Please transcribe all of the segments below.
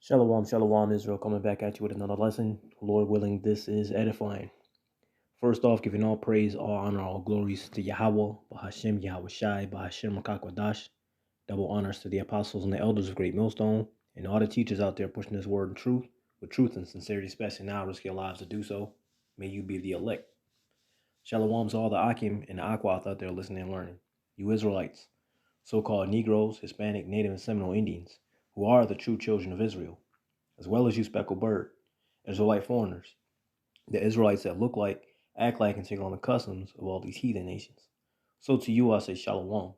Shalom, shalom, Israel, coming back at you with another lesson. Lord willing, this is edifying. First off, giving all praise, all honor, all glories to Yahweh, Bahashem, Yahweh Shai, Bahashem, Rakakwadash. Double honors to the apostles and the elders of Great Millstone, and all the teachers out there pushing this word in truth, with truth and sincerity, especially now, risk your lives to do so. May you be the elect. Shalom to all the Akim and the Akwath out there listening and learning. You Israelites, so-called Negroes, Hispanic, Native, and Seminole Indians, who are the true children of Israel, as well as you speckled bird, Israelite foreigners, the Israelites that look like, act like, and take on the customs of all these heathen nations. So to you I say Shalom.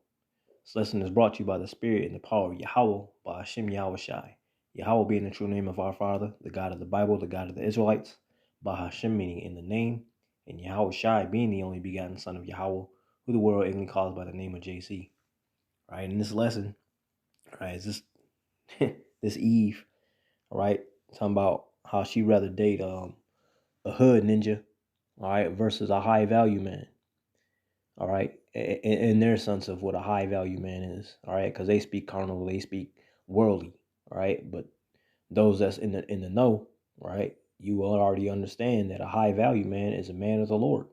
This lesson is brought to you by the Spirit and the power of Yahweh, by Hashem Yahweh Shai. Yahweh being the true name of our Father, the God of the Bible, the God of the Israelites, by Hashem meaning in the name, and Yahweh Shai being the only begotten Son of Yahweh, who the world ignorantly calls by the name of JC. Right, in this lesson, right, is this this Eve, all right, talking about how she rather date a hood ninja, all right, versus a high value man, all right, in their sense of what a high value man is, all right, because they speak carnal, they speak worldly, all right, but those that's in the know, right, you will already understand that a high value man is a man of the Lord,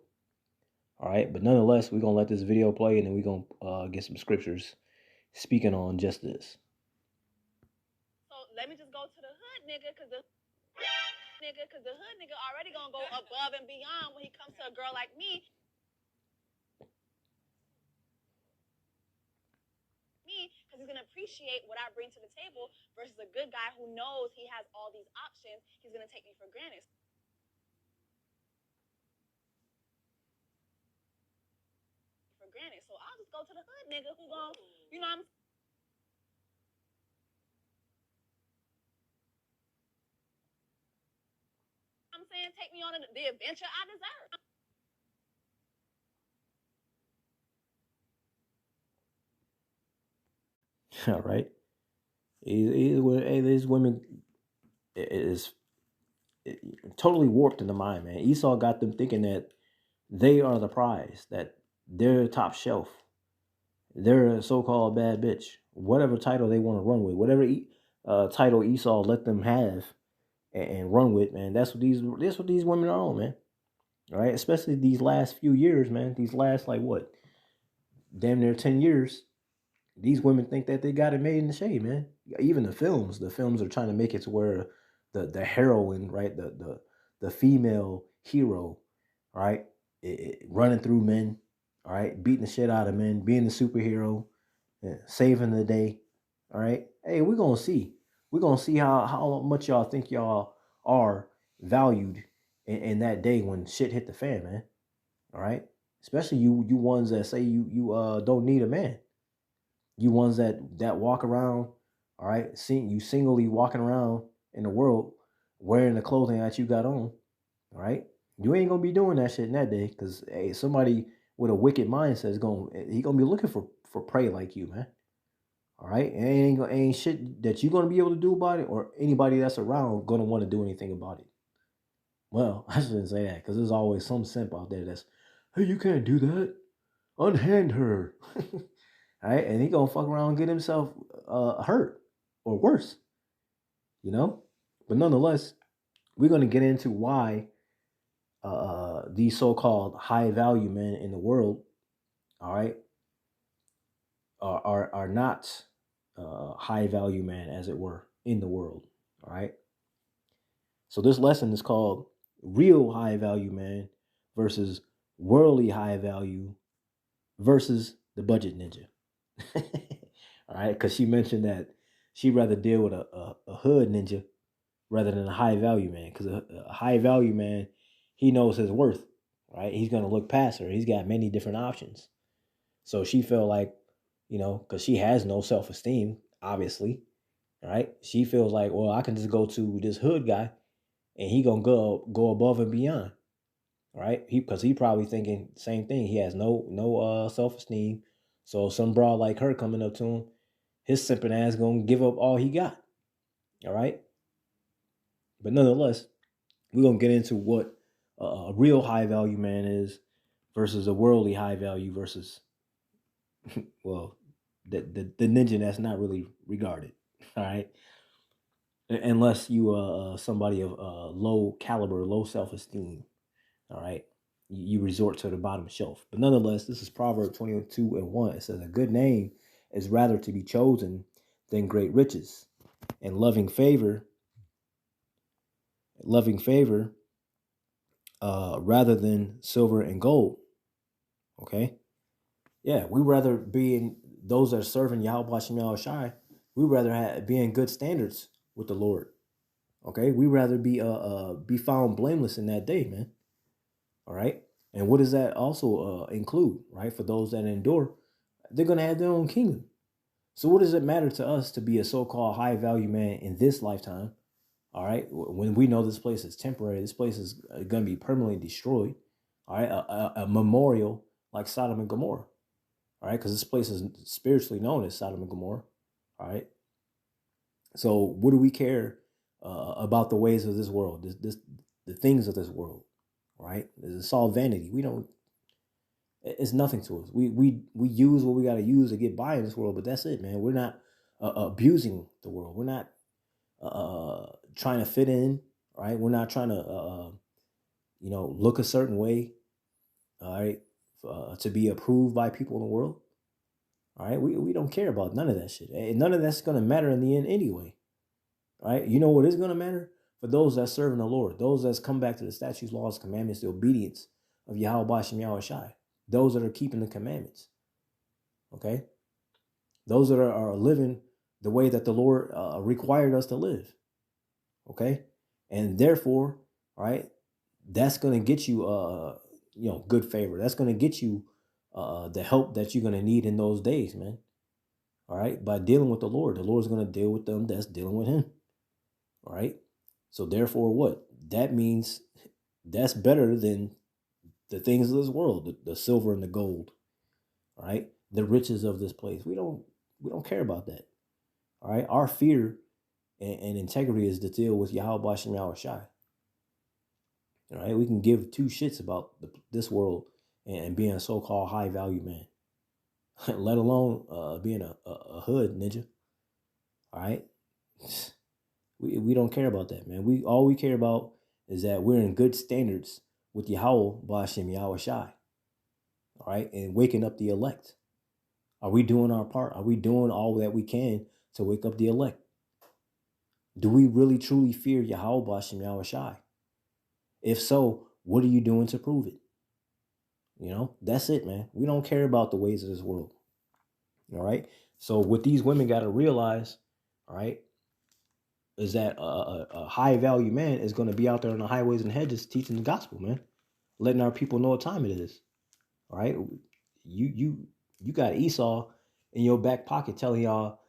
all right, but nonetheless, we're gonna let this video play and then we're gonna get some scriptures speaking on just this. So let me just go to the hood nigga, cause the hood nigga already gonna go above and beyond when he comes to a girl like me. Because he's gonna appreciate what I bring to the table versus a good guy who knows he has all these options. He's gonna take me for granted. So I'll just go to the hood nigga who gon', you know what I'm saying, take me on the adventure I deserve. All right. These women is totally warped in the mind, man. Esau got them thinking that they are the prize, that they're top shelf, they're a so-called bad bitch, whatever title they want to run with, whatever title Esau let them have and run with, man. That's what these women are on, man. All right, especially these last few years, man. These last like what, damn near 10 years. These women think that they got it made in the shade, man. Even the films are trying to make it to where the heroine, right, the female hero, right, running through men, all right, beating the shit out of men, being the superhero, saving the day, all right. Hey, we're gonna see how much y'all think y'all are valued in that day when shit hit the fan, man. All right, especially you ones that say you don't need a man. You ones that walk around, all right, seeing you singly walking around in the world wearing the clothing that you got on, all right. You ain't gonna be doing that shit in that day, cause hey, somebody with a wicked mindset is gonna be looking for prey like you, man. All right, and ain't shit that you gonna be able to do about it, or anybody that's around gonna want to do anything about it. Well, I shouldn't say that, cause there's always some simp out there that's, hey, you can't do that. Unhand her. All right, and he gonna fuck around and get himself hurt or worse, you know. But nonetheless, we're gonna get into why these so-called high value men in the world, all right, are not high value men, as it were, in the world. All right. So this lesson is called real high value man versus worldly high value versus the budget ninja. All right, because she mentioned that she'd rather deal with a hood ninja rather than a high value man. Because a high value man, he knows his worth, right? He's gonna look past her. He's got many different options. So she felt like, because she has no self esteem, obviously, right? She feels like, well, I can just go to this hood guy, and he gonna go above and beyond, right? Because he probably thinking the same thing. He has no self esteem. So some broad like her coming up to him, his simping ass gonna give up all he got. All right. But nonetheless, we're gonna get into what a real high value man is versus a worldly high value versus well, the ninja that's not really regarded. All right. unless you somebody of low caliber, low self-esteem. All right, you resort to the bottom shelf. But nonetheless, this is Proverbs 22:1. It says, "A good name is rather to be chosen than great riches, and loving favor, rather than silver and gold." Okay, yeah, we rather be in those that are serving Yahweh Shem Yahweh Shai. We rather be in good standards with the Lord. Okay, we rather be found blameless in that day, man. All right, and what does that also include? Right, for those that endure, they're gonna have their own kingdom. So what does it matter to us to be a so-called high value man in this lifetime? All right, when we know this place is temporary, this place is going to be permanently destroyed. All right, a memorial like Sodom and Gomorrah. All right, because this place is spiritually known as Sodom and Gomorrah. All right, so what do we care about the ways of this world, the things of this world? Right, it's all vanity. We don't. It's nothing to us. We use what we got to use to get by in this world, but that's it, man. We're not abusing the world. We're not trying to fit in, right? We're not trying to look a certain way, all right, to be approved by people in the world. All right, we don't care about none of that shit, and none of that's gonna matter in the end anyway. All right, you know what is gonna matter? For those that serve in the Lord, those that's come back to the statutes, laws, commandments, the obedience of Yahweh Bashem Yahweh Shai, those that are keeping the commandments. Okay, those that are living the way that the Lord required us to live. Okay, and therefore, right, that's gonna get you good favor. That's gonna get you the help that you're gonna need in those days, man. All right, by dealing with the Lord's gonna deal with them that's dealing with Him. All right, so therefore, what that means, that's better than the things of this world, the silver and the gold. All right, the riches of this place. We don't care about that. All right, our fear and integrity is to deal with Yahweh Bashem Yahweh Shai. All right, we can give two shits about this world and being a so-called high value man, let alone being a hood ninja. All right, we don't care about that, man. All we care about is that we're in good standards with Yahweh Bashem Yahweh Shai. All right, and waking up the elect. Are we doing our part? Are we doing all that we can to wake up the elect? Do we really truly fear Yahweh Bashem Yahweh Shai? If so, what are you doing to prove it? That's it, man. We don't care about the ways of this world. All right. So what these women got to realize, all right, is that a high value man is going to be out there on the highways and hedges teaching the gospel, man, letting our people know what time it is. All right. You got Esau in your back pocket telling y'all,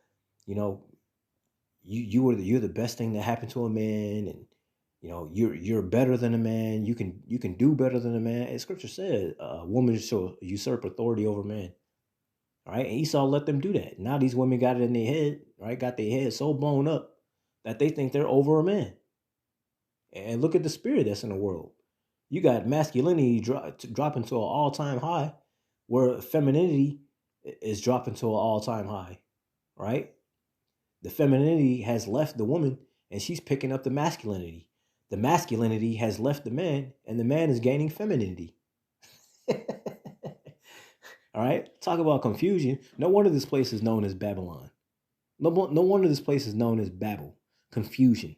you're the best thing that happened to a man, and you're better than a man. You can do better than a man. And Scripture said a woman shall usurp authority over man. All right, and Esau let them do that. Now these women got it in their head, right? Got their head so blown up that they think they're over a man. And look at the spirit that's in the world. You got masculinity dropping to an all-time high, where femininity is dropping to an all-time high, right? The femininity has left the woman, and she's picking up the masculinity. The masculinity has left the man, and the man is gaining femininity. All right, talk about confusion. No wonder this place is known as Babylon. No wonder this place is known as Babel. Confusion.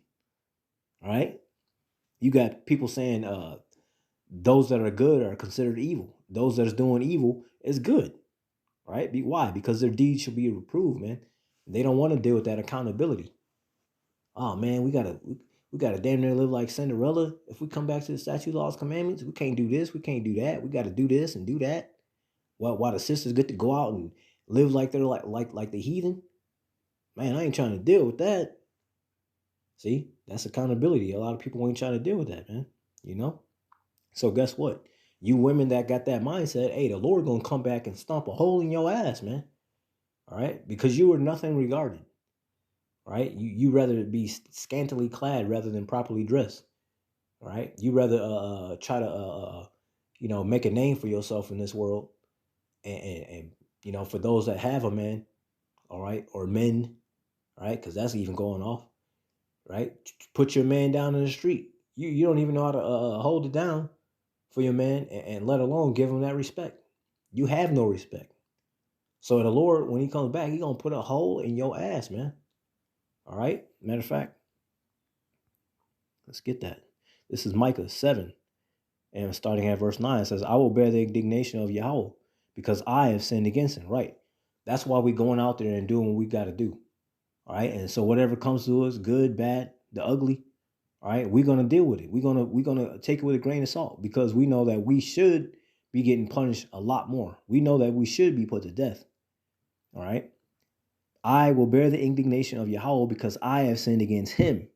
All right, you got people saying those that are good are considered evil. Those that are doing evil is good. Right? Why? Because their deeds should be reproved, man. They don't want to deal with that accountability. Oh man, we gotta damn near live like Cinderella. If we come back to the statute, laws, commandments, we can't do this, we can't do that. We got to do this and do that. While the sisters get to go out and live like they're like the heathen. Man, I ain't trying to deal with that. See, that's accountability. A lot of people ain't trying to deal with that, man. So guess what? You women that got that mindset, hey, the Lord gonna come back and stomp a hole in your ass, man. All right, because you were nothing regarded. Right? You rather be scantily clad rather than properly dressed. All right? You rather try to make a name for yourself in this world, and for those that have a man, all right, or men, all right, because that's even going off. right? Put your man down in the street. You don't even know how to hold it down for your man, and let alone give him that respect. You have no respect. So the Lord, when he comes back, he gonna put a hole in your ass, man. All right. Matter of fact, let's get that. This is Micah 7, and starting at verse 9, it says, I will bear the indignation of Yahweh because I have sinned against him. Right. That's why we're going out there and doing what we got to do. All right. And so whatever comes to us, good, bad, the ugly, all right, we're gonna deal with it. We're gonna take it with a grain of salt because we know that we should be getting punished a lot more. We know that we should be put to death. All right. I will bear the indignation of Yahweh because I have sinned against him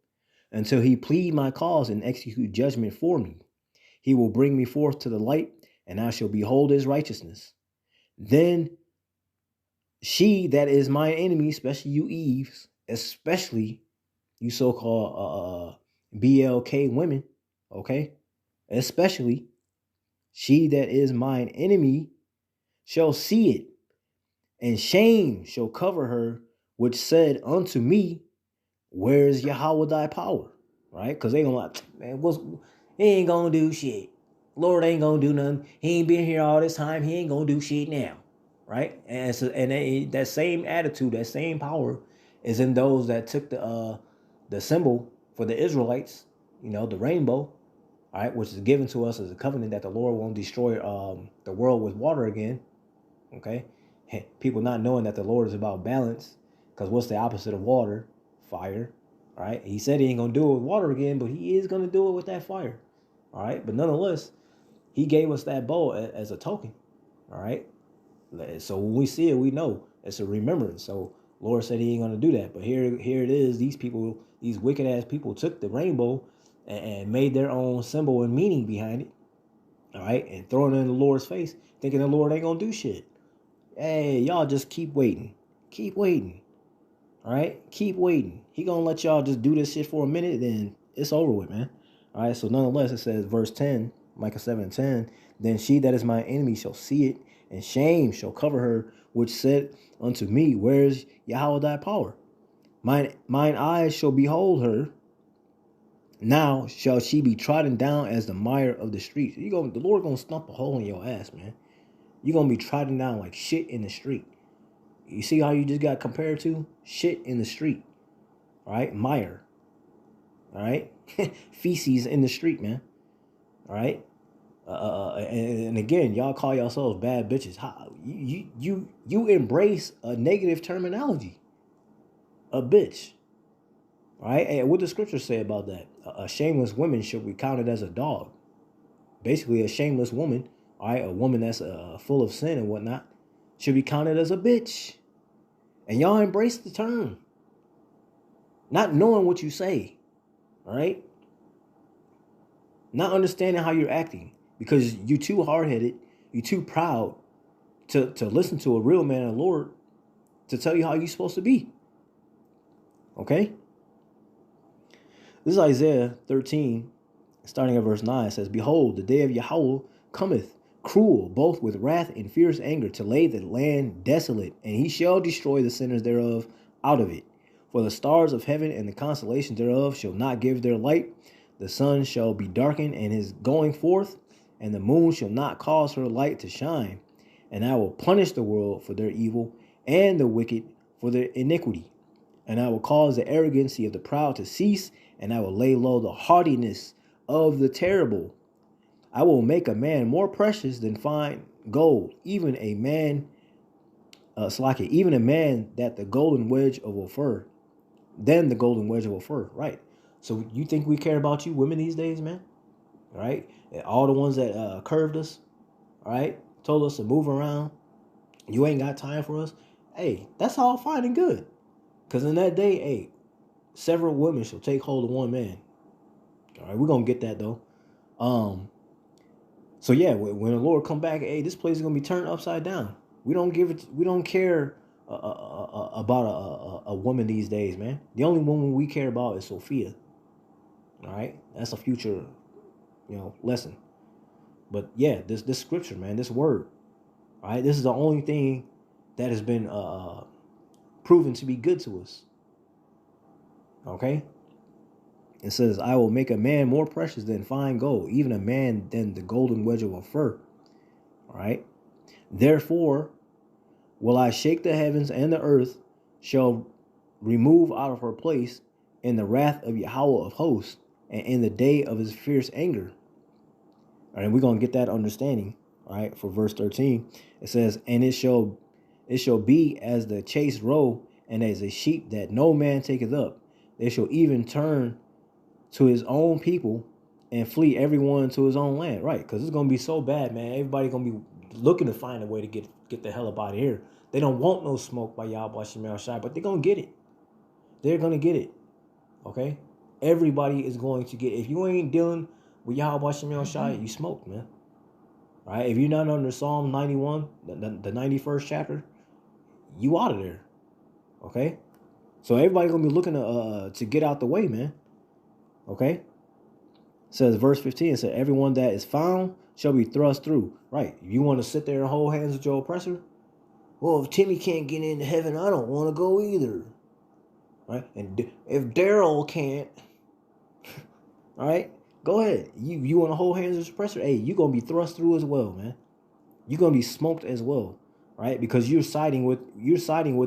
until he plead my cause and execute judgment for me. He will bring me forth to the light, and I shall behold his righteousness. Then she that is my enemy, especially you Eves, especially you so-called BLK women, okay? Especially she that is mine enemy shall see it, and shame shall cover her, which said unto me, where is Yahweh thy power? Right? Because they gonna like, man, he ain't gonna do shit. Lord ain't gonna do nothing. He ain't been here all this time. He ain't gonna do shit now. Right? And so, and that same attitude, that same power is in those that took the symbol for the Israelites, the rainbow, all right, which is given to us as a covenant that the Lord won't destroy the world with water again. Okay? People not knowing that the Lord is about balance, because what's the opposite of water? Fire. All right? He said he ain't going to do it with water again, but he is going to do it with that fire. All right? But nonetheless, he gave us that bowl as a token. All right? So when we see it, we know it's a remembrance. So Lord said he ain't going to do that. But here it is. These people, these wicked ass people took the rainbow and made their own symbol and meaning behind it. All right? And throwing it in the Lord's face, thinking the Lord ain't going to do shit. Hey, y'all just keep waiting. Keep waiting. All right? Keep waiting. He gonna let y'all just do this shit for a minute, then it's over with, man. All right? So nonetheless, it says, verse 10, Micah 7:10, then she that is my enemy shall see it, and shame shall cover her, which said unto me, where is Yahweh thy power? Mine eyes shall behold her. Now shall she be trodden down as the mire of the streets. The Lord gonna stump a hole in your ass, man. You're gonna be trodden down like shit in the street. You see how you just got compared to? Shit in the street. All right? Mire. All right? Feces in the street, man. All right? And again, y'all call yourselves bad bitches. You embrace a negative terminology. A bitch. All right? And what does scripture say about that? A shameless woman should be counted as a dog. Basically, a shameless woman, all right, a woman that's full of sin and whatnot, should be counted as a bitch. And y'all embrace the term, not knowing what you say, all right? Not understanding how you're acting because you're too hard-headed, you're too proud to listen to a real man of the Lord to tell you how you're supposed to be, okay? This is Isaiah 13, starting at verse 9. It says, behold, the day of Yahweh cometh, cruel, both with wrath and fierce anger, to lay the land desolate, and he shall destroy the sinners thereof out of it. For the stars of heaven and the constellations thereof shall not give their light. The sun shall be darkened in his going forth, and the moon shall not cause her light to shine. And I will punish the world for their evil, and the wicked for their iniquity. And I will cause the arrogancy of the proud to cease, and I will lay low the haughtiness of the terrible. I will make a man more precious than fine gold, even a man, even a man that the golden wedge of Ophir, than the golden wedge of Ophir. Right. So you think we care about you women these days, man? All right. And all the ones that curved us, all right, told us to move around. You ain't got time for us. Hey, that's all fine and good. Because in that day, hey, several women shall take hold of one man. All right, we're going to get that though. So yeah, when the Lord come back, hey, this place is gonna be turned upside down. We don't care about a woman these days, man. The only woman we care about is Sophia. All right, that's a future, lesson. But yeah, this scripture, man, this word, all right, this is the only thing that has been proven to be good to us. Okay, It says, I will make a man more precious than fine gold, even a man than the golden wedge of a fir. All right. Therefore, will I shake the heavens, and the earth shall remove out of her place in the wrath of Yahweh of hosts, and in the day of his fierce anger. All right, we're gonna get that understanding. All right, for verse 13, it says, and it shall be as the chased roe, and as a sheep that no man taketh up. They shall even turn to his own people and flee everyone to his own land. Right, because it's gonna be so bad, man. Everybody gonna be looking to find a way to get the hell up out of here. They don't want no smoke by Yahweh Shem Shai, but they're gonna get it. They're gonna get it. Okay? Everybody is going to get it. If you ain't dealing with Yahweh Shem Shai, you smoked, man. Right? If you're not under Psalm 91, the 91st chapter, you out of there. Okay? So everybody gonna be looking to get out the way, man. Okay? It says verse 15, it says, everyone that is found shall be thrust through. Right? You want to sit there and hold hands with your oppressor? Well, if Timmy can't get into heaven, I don't want to go either. Right? And if Daryl can't, all right, go ahead. You want to hold hands with your oppressor? Hey, you're gonna be thrust through as well, man. You're gonna be smoked as well, right? Because you're siding with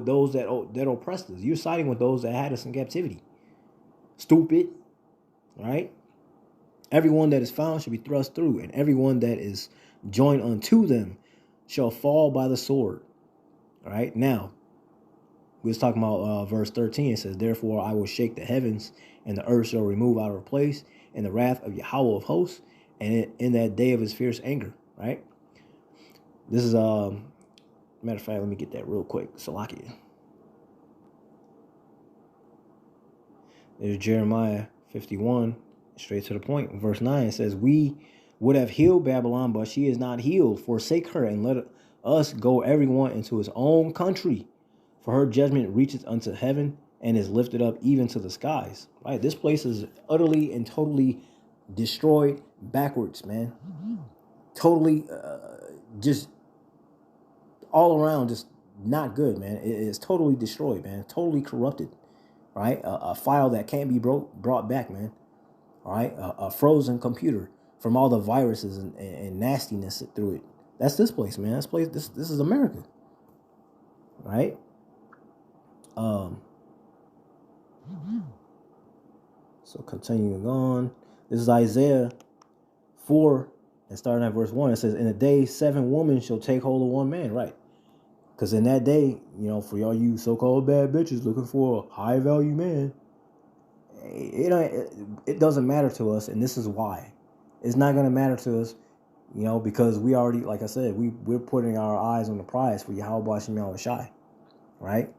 those that oppressed us. You're siding with those that had us in captivity. Stupid, right? Everyone that is found shall be thrust through, and everyone that is joined unto them shall fall by the sword. All right, now we was talking about verse 13. It says, therefore I will shake the heavens, and the earth shall remove out of her place in the wrath of Yahweh of hosts, and in that day of his fierce anger. Right? This is matter of fact, let me get that real quick. Salakia. There's Jeremiah 51, straight to the point. Verse 9 says, we would have healed Babylon, but she is not healed. Forsake her, and let us go everyone into his own country. For her judgment reaches unto heaven, and is lifted up even to the skies. Right? This place is utterly and totally destroyed backwards, man. Totally just all around just not good, man. It is totally destroyed, man. Totally corrupted. Right? A file that can't be brought back, man. All right? A frozen computer from all the viruses and nastiness through it. That's this place, man. This is America. Right? So continuing on. This is Isaiah 4, and starting at verse 1. It says, in a day 7 women shall take hold of one man. Right? Because in that day, for y'all you so-called bad bitches looking for a high-value man, it doesn't matter to us, and this is why. It's not going to matter to us, because we already, like I said, we're putting our eyes on the prize for Yahweh Shem Shai, right?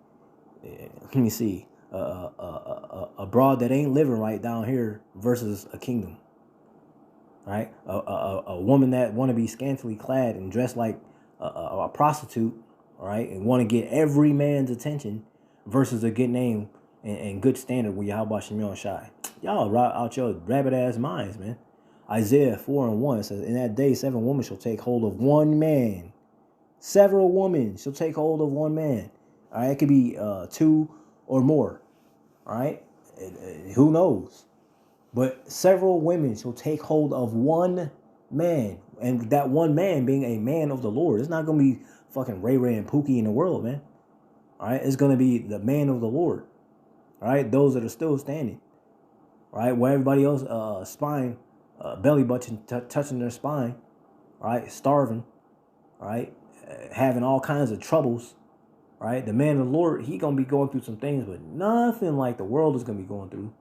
Let me see. A broad that ain't living right down here versus a kingdom, right? A woman that want to be scantily clad and dressed like a prostitute, right, and want to get every man's attention versus a good name and good standard with Yahweh Shem Shai. Y'all out your rabbit ass minds, man. Isaiah 4:1 says, in that day 7 women shall take hold of one man. Several women shall take hold of one man. All right, it could be 2 or more. All right, who knows? But several women shall take hold of one man, and that one man being a man of the Lord. It's not gonna be fucking Ray Ray and Pookie in the world, man. All right, it's gonna be the man of the Lord. All right, those that are still standing. All right, where everybody else spine, belly button touching their spine. All right, starving. All right, having all kinds of troubles. Right, the man of the Lord, he gonna be going through some things, but nothing like the world is gonna be going through.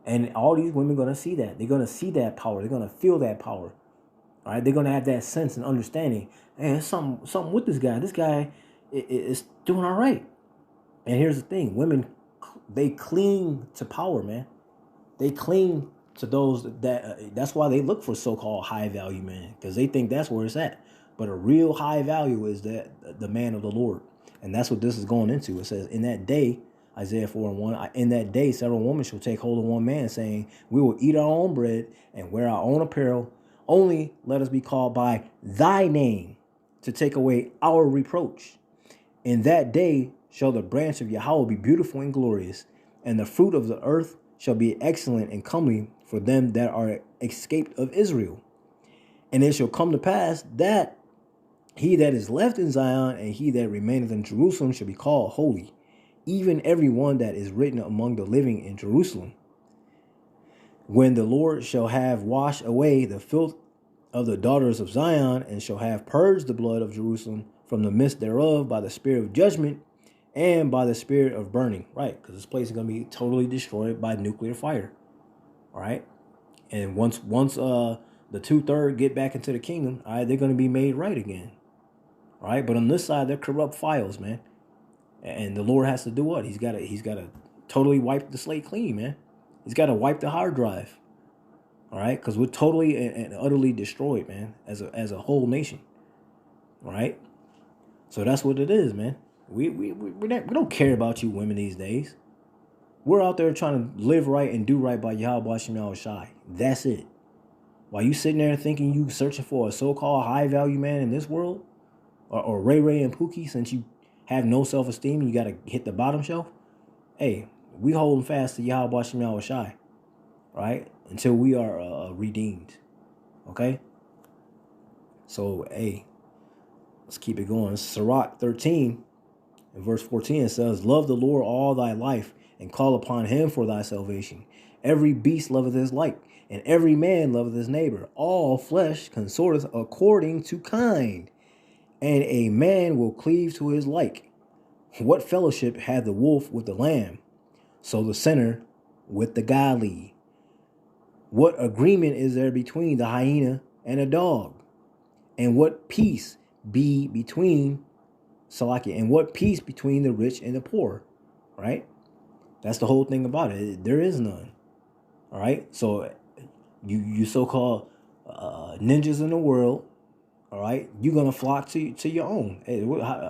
And all these women gonna see that. They're gonna see that power. They're gonna feel that power. All right, they're gonna have that sense and understanding. And there's something with this guy. This guy is doing all right. And here's the thing: women, they cling to power, man. They cling to those that's why they look for so-called high value men, because they think that's where it's at. But a real high value is that the man of the Lord. And that's what this is going into. It says, in that day, Isaiah 4:1, in that day, several women shall take hold of one man, saying, we will eat our own bread and wear our own apparel. Only let us be called by thy name to take away our reproach. In that day shall the branch of Yahweh be beautiful and glorious, and the fruit of the earth shall be excellent and comely for them that are escaped of Israel. And it shall come to pass that he that is left in Zion and he that remaineth in Jerusalem shall be called holy, even every one that is written among the living in Jerusalem. When the Lord shall have washed away the filth of the daughters of Zion, and shall have purged the blood of Jerusalem from the midst thereof by the spirit of judgment and by the spirit of burning. Right, because this place is going to be totally destroyed by nuclear fire. All right, and once the 2/3 get back into the kingdom, all right, they're going to be made right again. All right, but on this side, they're corrupt files, man. And the Lord has to do what? He's got to totally wipe the slate clean, man. He's got to wipe the hard drive. All right, because we're totally and utterly destroyed, man, as a whole nation. All right, so that's what it is, man. We don't care about you women these days. We're out there trying to live right and do right by Yahweh Shem Yahushai. That's it. While you sitting there thinking you searching for a so-called high-value man in this world, or Ray Ray and Pookie, since you have no self-esteem, you got to hit the bottom shelf. Hey, we holding fast to Yahweh Shem Yahushai, right? Until we are redeemed, okay? So, hey, let's keep it going. Sirach 13 and verse 14, it says, love the Lord all thy life, and call upon him for thy salvation. Every beast loveth his like, and every man loveth his neighbor. All flesh consorteth according to kind, and a man will cleave to his like. What fellowship had the wolf with the lamb? So the sinner with the godly. What agreement is there between the hyena and a dog? And what peace be between Salakia? And what peace between the rich and the poor? Right? That's the whole thing about it. There is none. All right. So you so-called ninjas in the world. All right. You're gonna flock to your own. Hey,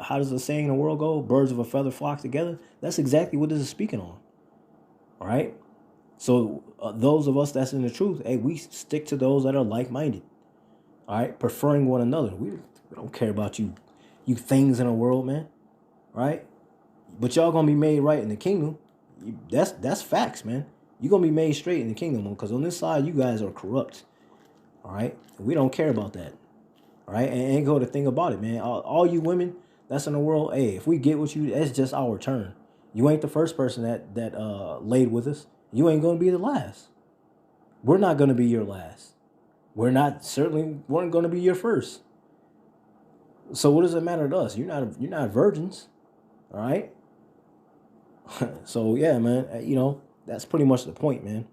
how does the saying in the world go? Birds of a feather flock together. That's exactly what this is speaking on. All right. So those of us that's in the truth, hey, we stick to those that are like-minded. All right, preferring one another. We don't care about you things in the world, man. All right, but y'all gonna be made right in the kingdom. That's facts, man. You're gonna be made straight in the kingdom, because on this side, you guys are corrupt. All right, we don't care about that. All right, and go to think about it, man. All you women that's in the world, hey, if we get with you, that's just our turn. You ain't the first person that laid with us. You ain't gonna be the last. We're not gonna be your last. Certainly weren't gonna be your first. So what does it matter to us? You're not virgins, all right? So yeah, man, that's pretty much the point, man.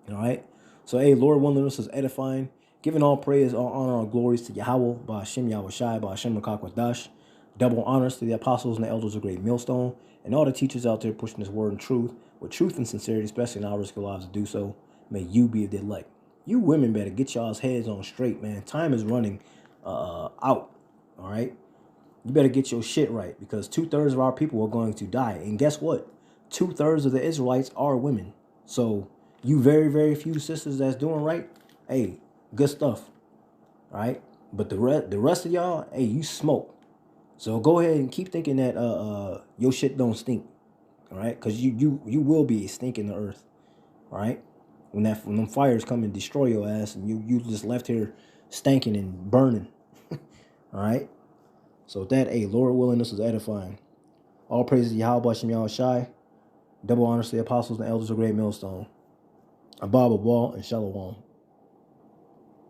All right. So hey, Lord willing, this is edifying, giving all praise, all honor, all glories to Yahweh, by Hashem Yahushai, by Hashem Makakwadash. Double honors to the apostles and the elders of Great Millstone, and all the teachers out there pushing this word in truth, with truth and sincerity, especially in our risk of lives to do so. May you be of the elect. You women better get y'all's heads on straight, man. Time is running out. All right. You better get your shit right, because 2/3 of our people are going to die. And guess what? 2/3 of the Israelites are women. So you very, very few sisters that's doing right, hey, good stuff. All right. But the rest of y'all, hey, you smoke. So go ahead and keep thinking that your shit don't stink. All right. Because you will be stinking the earth. All right. When them fires come and destroy your ass, and you just left here stinking and burning. All right. So with that, hey, Lord willing, this is edifying. All praises to Yahweh Shem Yahushai. Double honors to the apostles and elders of Great Millstone. Abba, Abba, and Shalom.